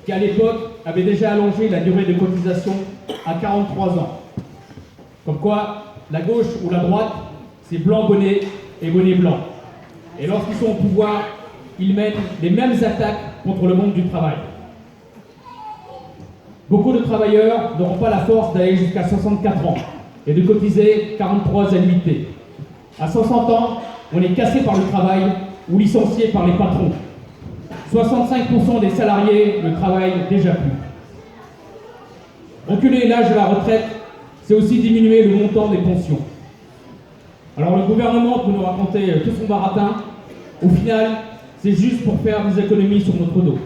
qui à l'époque avait déjà allongé la durée de cotisation à 43 ans. Comme quoi, la gauche ou la droite, c'est blanc bonnet et bonnet blanc. Et lorsqu'ils sont au pouvoir, ils mènent les mêmes attaques contre le monde du travail. Beaucoup de travailleurs n'auront pas la force d'aller jusqu'à 64 ans et de cotiser 43 annuités. À 60 ans, on est cassé par le travail ou licencié par les patrons. 65% des salariés ne travaillent déjà plus. Reculer l'âge de la retraite, c'est aussi diminuer le montant des pensions. Alors le gouvernement peut nous raconter tout son baratin. Au final, c'est juste pour faire des économies sur notre dos.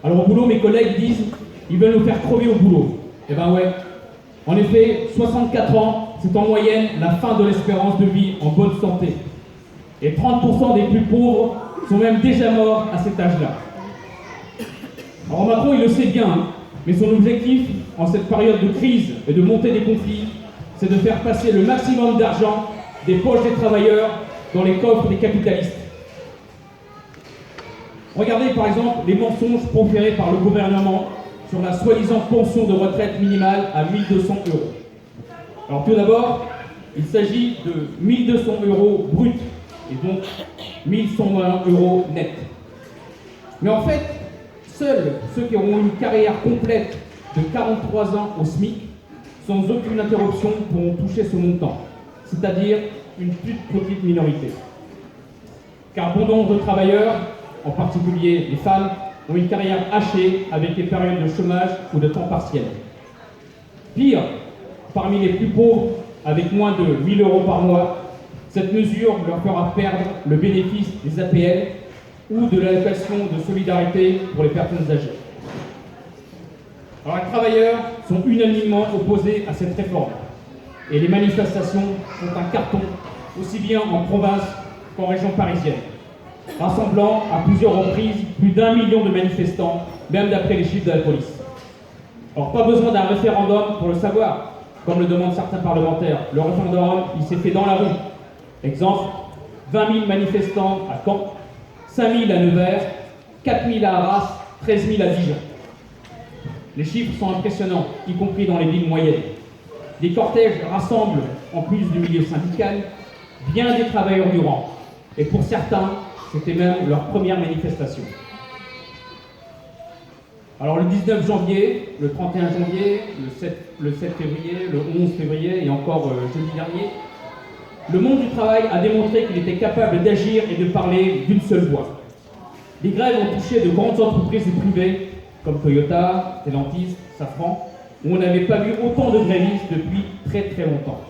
Alors au boulot, mes collègues disent, ils veulent nous faire crever au boulot. Eh ben ouais. En effet, 64 ans, c'est en moyenne la fin de l'espérance de vie en bonne santé. Et 30% des plus pauvres sont même déjà morts à cet âge-là. Alors Macron, il le sait bien, hein, mais son objectif, en cette période de crise et de montée des conflits, c'est de faire passer le maximum d'argent des poches des travailleurs dans les coffres des capitalistes. Regardez par exemple les mensonges proférés par le gouvernement sur la soi-disant pension de retraite minimale à 1 200 €. Alors tout d'abord, il s'agit de 1 200 € bruts et donc 1 120 € net. Mais en fait, seuls ceux qui auront une carrière complète de 43 ans au SMIC, sans aucune interruption, pourront toucher ce montant, c'est-à-dire une toute petite minorité. Car bon nombre de travailleurs, en particulier les femmes, ont une carrière hachée avec des périodes de chômage ou de temps partiel. Pire, parmi les plus pauvres, avec moins de 1 000 € par mois, cette mesure leur fera perdre le bénéfice des APL ou de l'allocation de solidarité pour les personnes âgées. Alors les travailleurs sont unanimement opposés à cette réforme et les manifestations sont un carton aussi bien en province qu'en région parisienne, rassemblant à plusieurs reprises plus d'1 million de manifestants, même d'après les chiffres de la police. Alors pas besoin d'un référendum pour le savoir, comme le demandent certains parlementaires. Le référendum, il s'est fait dans la rue. Exemple, 20 000 manifestants à Caen, 5 000 à Nevers, 4 000 à Arras, 13 000 à Dijon. Les chiffres sont impressionnants, y compris dans les villes moyennes. Les cortèges rassemblent, en plus du milieu syndical, bien des travailleurs du rang. Et pour certains, c'était même leur première manifestation. Alors le 19 janvier, le 31 janvier, le 7 février, le 11 février et encore jeudi dernier, le monde du travail a démontré qu'il était capable d'agir et de parler d'une seule voix. Les grèves ont touché de grandes entreprises et privées, comme Toyota, Stellantis, Safran, où on n'avait pas vu autant de grévistes depuis très très longtemps.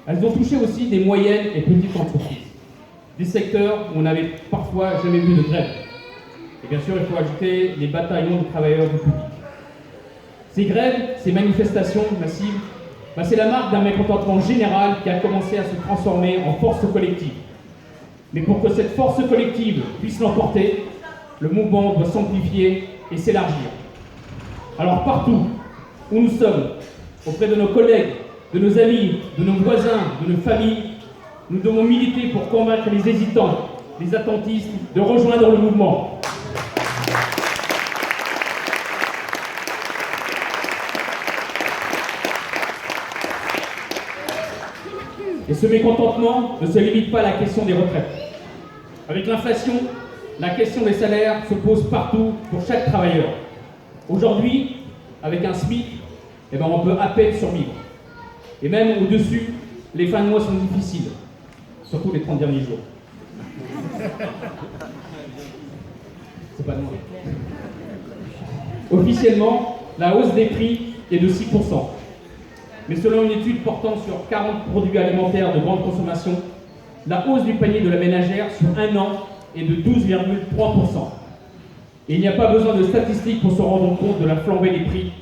Elles ont touché aussi des moyennes et petites entreprises, des secteurs où on n'avait parfois jamais vu de grève. Et bien sûr, il faut ajouter les bataillons de travailleurs du public. Ces grèves, ces manifestations massives, c'est la marque d'un mécontentement général qui a commencé à se transformer en force collective. Mais pour que cette force collective puisse l'emporter, le mouvement doit s'amplifier et s'élargir. Alors partout où nous sommes, auprès de nos collègues, de nos amis, de nos voisins, de nos familles, nous devons militer pour convaincre les hésitants, les attentistes de rejoindre le mouvement. Et ce mécontentement ne se limite pas à la question des retraites. Avec l'inflation, la question des salaires se pose partout pour chaque travailleur. Aujourd'hui, avec un SMIC, on peut à peine survivre. Et même au-dessus, les fins de mois sont difficiles, surtout les 30 derniers jours. C'est pas demandé. Officiellement, la hausse des prix est de 6%. Mais selon une étude portant sur 40 produits alimentaires de grande consommation, la hausse du panier de la ménagère sur un an est de 12,3%. Et il n'y a pas besoin de statistiques pour se rendre compte de la flambée des prix.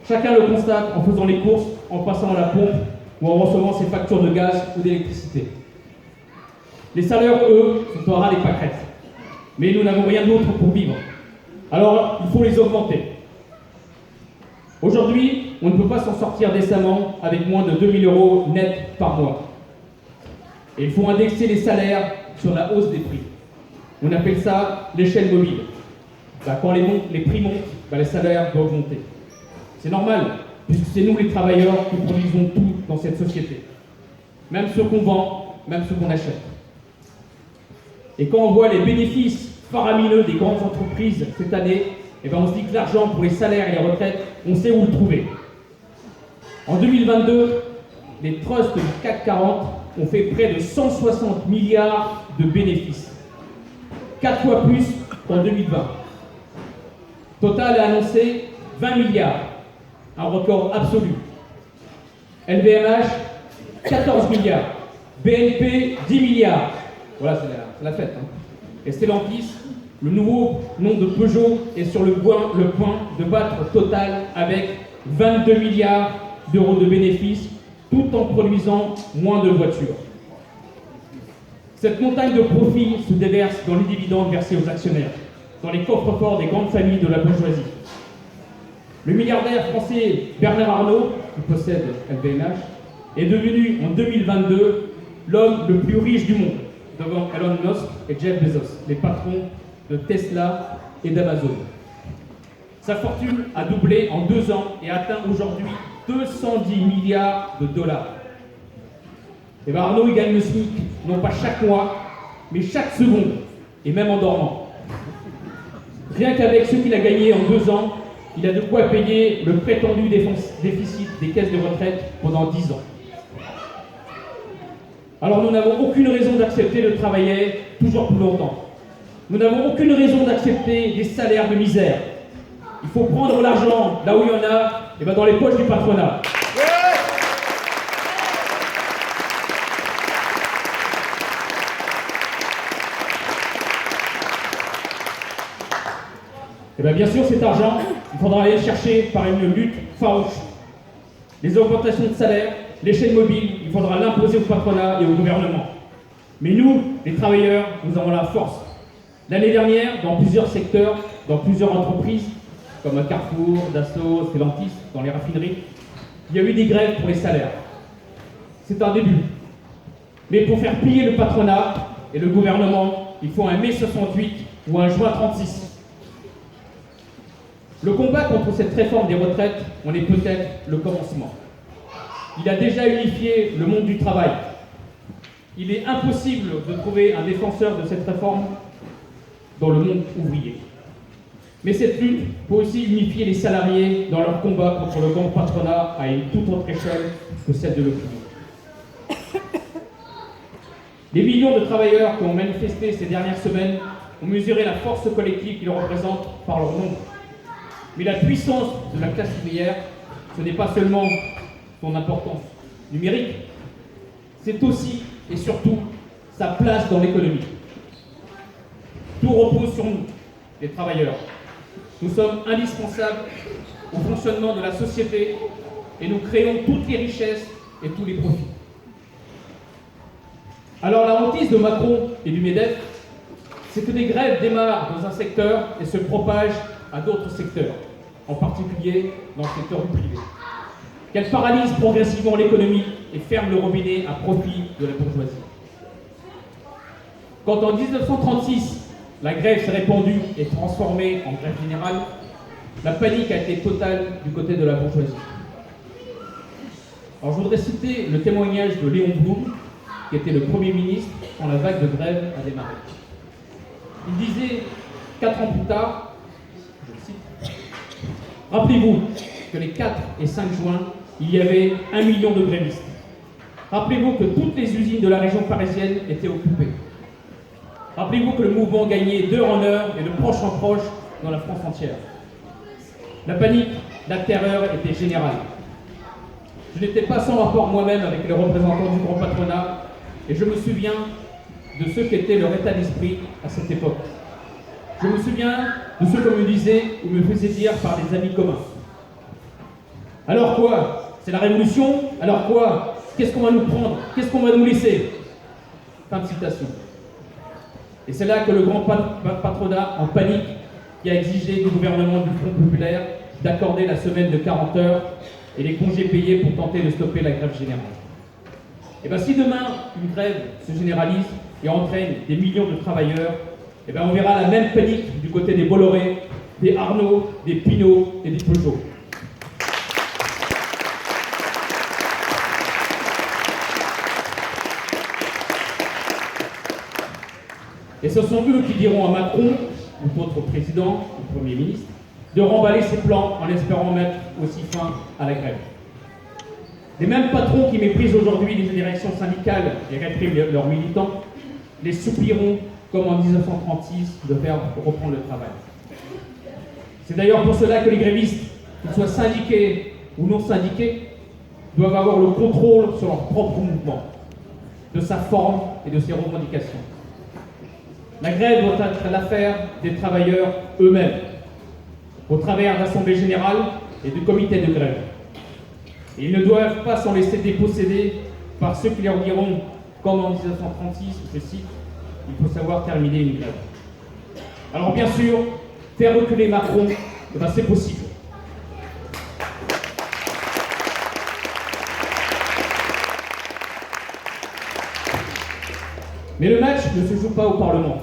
Chacun le constate en faisant les courses, en passant à la pompe ou en recevant ses factures de gaz ou d'électricité. Les salaires, eux, sont au ras des pâquerettes. Mais nous n'avons rien d'autre pour vivre. Alors, il faut les augmenter. Aujourd'hui, on ne peut pas s'en sortir décemment avec moins de 2 000 € net par mois. Et il faut indexer les salaires sur la hausse des prix. On appelle ça l'échelle mobile. quand les prix montent, les salaires doivent augmenter. C'est normal, puisque c'est nous les travailleurs qui produisons tout dans cette société. Même ce qu'on vend, même ce qu'on achète. Et quand on voit les bénéfices faramineux des grandes entreprises cette année, on se dit que l'argent pour les salaires et les retraites, on sait où le trouver. En 2022, les trusts du CAC 40 ont fait près de 160 milliards de bénéfices. 4 fois plus qu'en 2020. Total a annoncé 20 milliards, un record absolu. LVMH, 14 milliards. BNP, 10 milliards. Voilà, c'est la fête. Et Stellantis, le nouveau nom de Peugeot, est sur le point de battre Total avec 22 milliards d'euros de bénéfices, tout en produisant moins de voitures. Cette montagne de profits se déverse dans les dividendes versés aux actionnaires, dans les coffres-forts des grandes familles de la bourgeoisie. Le milliardaire français Bernard Arnault, qui possède LVMH, est devenu en 2022 l'homme le plus riche du monde, devant Elon Musk et Jeff Bezos, les patrons de Tesla et d'Amazon. Sa fortune a doublé en 2 ans et atteint aujourd'hui 210 milliards de dollars. Et Arnault, il gagne le SMIC, non pas chaque mois, mais chaque seconde, et même en dormant. Rien qu'avec ce qu'il a gagné en 2 ans, il a de quoi payer le prétendu déficit des caisses de retraite pendant 10 ans. Alors nous n'avons aucune raison d'accepter de travailler toujours plus longtemps. Nous n'avons aucune raison d'accepter des salaires de misère. Il faut prendre l'argent là où il y en a, et dans les poches du patronat. Et bien sûr, cet argent, il faudra aller le chercher par une lutte farouche. Les augmentations de salaire, les chaînes mobiles, il faudra l'imposer au patronat et au gouvernement. Mais nous, les travailleurs, nous avons la force. L'année dernière, dans plusieurs secteurs, dans plusieurs entreprises, comme Carrefour, Dassault, Stellantis, dans les raffineries, il y a eu des grèves pour les salaires. C'est un début. Mais pour faire plier le patronat et le gouvernement, il faut un mai 68 ou un juin 36. Le combat contre cette réforme des retraites en est peut-être le commencement. Il a déjà unifié le monde du travail. Il est impossible de trouver un défenseur de cette réforme dans le monde ouvrier. Mais cette lutte peut aussi unifier les salariés dans leur combat contre le grand patronat à une toute autre échelle que celle de l'opinion. Les millions de travailleurs qui ont manifesté ces dernières semaines ont mesuré la force collective qu'ils représentent par leur nombre. Mais la puissance de la classe ouvrière, ce n'est pas seulement son importance numérique, c'est aussi et surtout sa place dans l'économie. Tout repose sur nous, les travailleurs. Nous sommes indispensables au fonctionnement de la société et nous créons toutes les richesses et tous les profits. Alors la hantise de Macron et du MEDEF, c'est que des grèves démarrent dans un secteur et se propagent à d'autres secteurs, en particulier dans le secteur du privé. Qu'elles paralysent progressivement l'économie et ferment le robinet à profit de la bourgeoisie. Quand en 1936, la grève s'est répandue et transformée en grève générale, la panique a été totale du côté de la bourgeoisie. Alors je voudrais citer le témoignage de Léon Blum, qui était le Premier ministre quand la vague de grève a démarré. Il disait, 4 ans plus tard, je le cite, « Rappelez-vous que les 4 et 5 juin, il y avait 1 million de grévistes. Rappelez-vous que toutes les usines de la région parisienne étaient occupées. Rappelez-vous que le mouvement gagnait d'heure en heure et de proche en proche dans la France entière. La panique, la terreur étaient générales. Je n'étais pas sans rapport moi-même avec les représentants du grand patronat et je me souviens de ce qu'était leur état d'esprit à cette époque. Je me souviens de ce qu'on me disait ou me faisait dire par des amis communs. Alors quoi? C'est la révolution? Alors quoi? Qu'est-ce qu'on va nous prendre? Qu'est-ce qu'on va nous laisser? Fin de citation. Et c'est là que le grand patronat, en panique, qui a exigé du gouvernement du Front populaire d'accorder la semaine de 40 heures et les congés payés pour tenter de stopper la grève générale. Et bien si demain une grève se généralise et entraîne des millions de travailleurs, et bien on verra la même panique du côté des Bolloré des Arnaud, des Pinot et des Peugeot. Et ce sont eux qui diront à Macron, ou d'autres présidents, ou Premier ministre, de remballer ses plans en espérant mettre aussi fin à la grève. Les mêmes patrons qui méprisent aujourd'hui les directions syndicales et répriment leurs militants, les soupiront comme en 1936 de faire reprendre le travail. C'est d'ailleurs pour cela que les grévistes, qu'ils soient syndiqués ou non syndiqués, doivent avoir le contrôle sur leur propre mouvement, de sa forme et de ses revendications. La grève doit être l'affaire des travailleurs eux-mêmes, au travers d'assemblées générales et de comités de grève. Et ils ne doivent pas s'en laisser déposséder par ceux qui leur diront, comme en 1936, je cite, il faut savoir terminer une grève. Alors bien sûr, faire reculer Macron, c'est possible. Mais le match ne se joue pas au Parlement,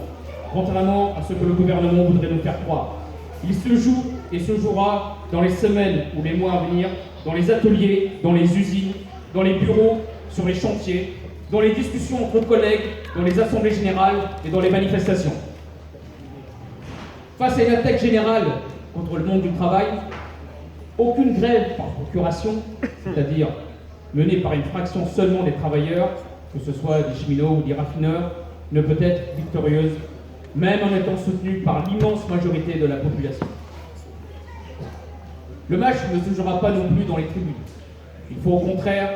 contrairement à ce que le gouvernement voudrait nous faire croire. Il se joue et se jouera dans les semaines ou les mois à venir, dans les ateliers, dans les usines, dans les bureaux, sur les chantiers, dans les discussions entre collègues, dans les assemblées générales et dans les manifestations. Face à une attaque générale contre le monde du travail, aucune grève par procuration, c'est-à-dire menée par une fraction seulement des travailleurs, que ce soit des cheminots ou des raffineurs, ne peut être victorieuse, même en étant soutenue par l'immense majorité de la population. Le match ne se jouera pas non plus dans les tribunes. Il faut au contraire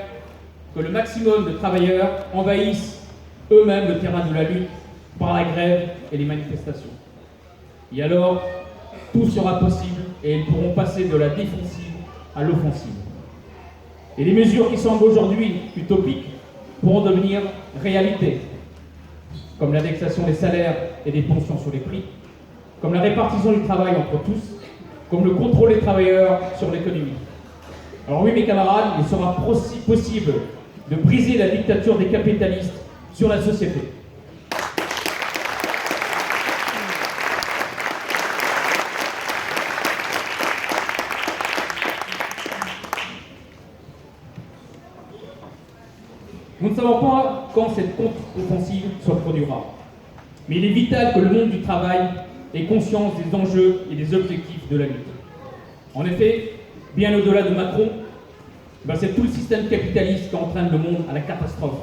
que le maximum de travailleurs envahissent eux-mêmes le terrain de la lutte par la grève et les manifestations. Et alors, tout sera possible et ils pourront passer de la défensive à l'offensive. Et les mesures qui semblent aujourd'hui utopiques pourront devenir réalité, comme l'indexation des salaires et des pensions sur les prix, comme la répartition du travail entre tous, comme le contrôle des travailleurs sur l'économie. Alors oui, mes camarades, il sera possible de briser la dictature des capitalistes sur la société. Nous ne savons pas quand cette contre-offensive se produira, mais il est vital que le monde du travail ait conscience des enjeux et des objectifs de la lutte. En effet, bien au-delà de Macron, c'est tout le système capitaliste qui entraîne le monde à la catastrophe,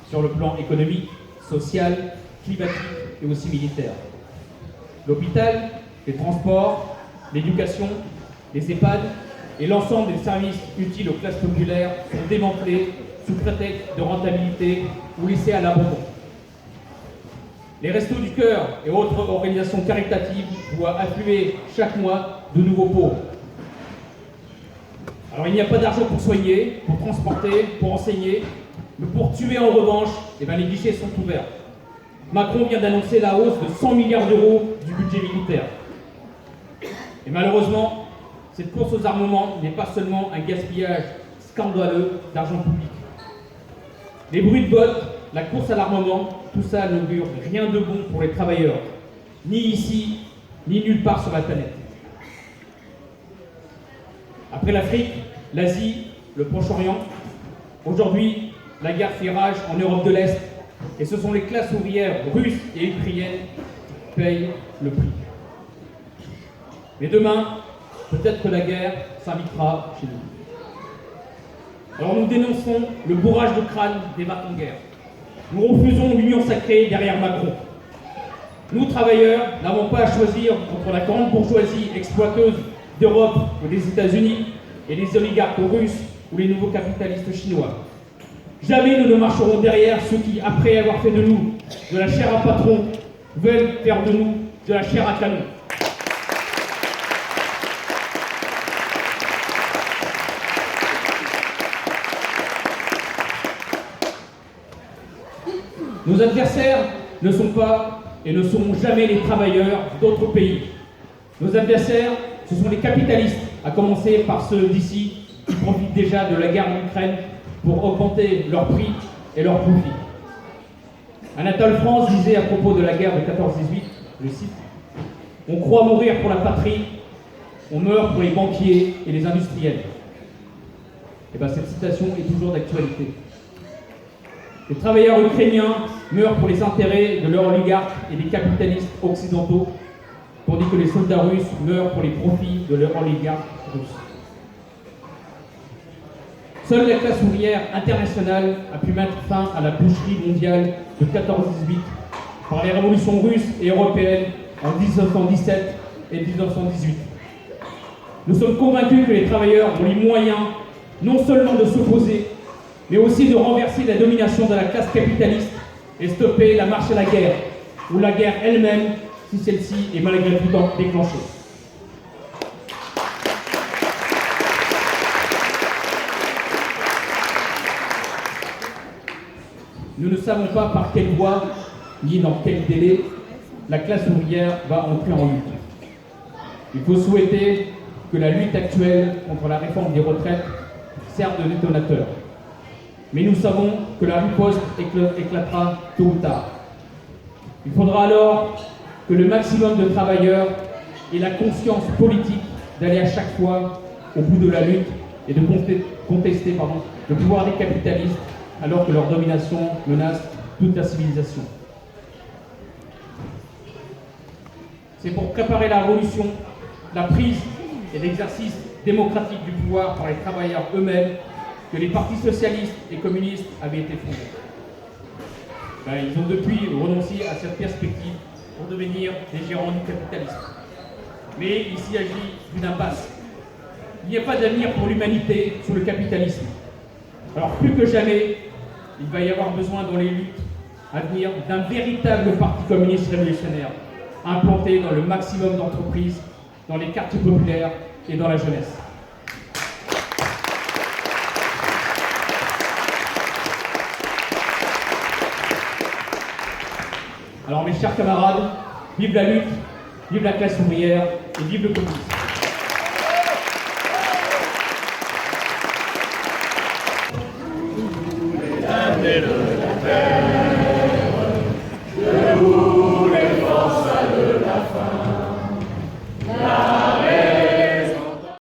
sur le plan économique, social, climatique et aussi militaire. L'hôpital, les transports, l'éducation, les EHPAD et l'ensemble des services utiles aux classes populaires sont démantelés sous prétexte de rentabilité ou laissés à l'abandon. Les Restos du Cœur et autres organisations caritatives voient affluer chaque mois de nouveaux pauvres. Alors il n'y a pas d'argent pour soigner, pour transporter, pour enseigner, mais pour tuer en revanche, les guichets sont ouverts. Macron vient d'annoncer la hausse de 100 milliards d'euros du budget militaire. Et malheureusement, cette course aux armements n'est pas seulement un gaspillage scandaleux d'argent public. Les bruits de bottes, la course à l'armement, tout ça n'augure rien de bon pour les travailleurs, ni ici, ni nulle part sur la planète. Après l'Afrique, l'Asie, le Proche-Orient, aujourd'hui, la guerre fait rage en Europe de l'Est, et ce sont les classes ouvrières russes et ukrainiennes qui payent le prix. Mais demain, peut-être que la guerre s'invitera chez nous. Alors nous dénonçons le bourrage de crâne des marques-en-guerre. Nous refusons l'union sacrée derrière Macron. Nous, travailleurs, n'avons pas à choisir entre la grande bourgeoisie exploiteuse d'Europe ou des États-Unis et les oligarques russes ou les nouveaux capitalistes chinois. Jamais nous ne marcherons derrière ceux qui, après avoir fait de nous de la chair à patron, veulent faire de nous de la chair à canon. Nos adversaires ne sont pas et ne seront jamais les travailleurs d'autres pays. Nos adversaires, ce sont les capitalistes, à commencer par ceux d'ici qui profitent déjà de la guerre en Ukraine pour augmenter leurs prix et leurs profits. Anatole France disait à propos de la guerre de 14-18, je cite, « On croit mourir pour la patrie, on meurt pour les banquiers et les industriels. Et bien cette citation est toujours d'actualité. Les travailleurs ukrainiens meurent pour les intérêts de leurs oligarques et des capitalistes occidentaux, tandis que les soldats russes meurent pour les profits de leurs oligarques russes. Seule la classe ouvrière internationale a pu mettre fin à la boucherie mondiale de 14-18 par les révolutions russes et européennes en 1917 et 1918. Nous sommes convaincus que les travailleurs ont les moyens non seulement de s'opposer, mais aussi de renverser la domination de la classe capitaliste et stopper la marche à la guerre, ou la guerre elle-même, si celle-ci est malgré tout déclenchée. Nous ne savons pas par quelle voie, ni dans quel délai, la classe ouvrière va entrer en lutte. Il faut souhaiter que la lutte actuelle contre la réforme des retraites serve de détonateur. Mais nous savons que la riposte éclatera tôt ou tard. Il faudra alors que le maximum de travailleurs ait la conscience politique d'aller à chaque fois au bout de la lutte et de contester le pouvoir des capitalistes alors que leur domination menace toute la civilisation. C'est pour préparer la révolution, la prise et l'exercice démocratique du pouvoir par les travailleurs eux-mêmes que les partis socialistes et communistes avaient été fondés. Ils ont depuis renoncé à cette perspective pour devenir des gérants du capitalisme. Mais il s'y agit d'une impasse. Il n'y a pas d'avenir pour l'humanité sous le capitalisme. Alors plus que jamais, il va y avoir besoin dans les luttes à venir d'un véritable parti communiste révolutionnaire, implanté dans le maximum d'entreprises, dans les quartiers populaires et dans la jeunesse. Alors mes chers camarades, vive la lutte, vive la classe ouvrière et vive le communisme.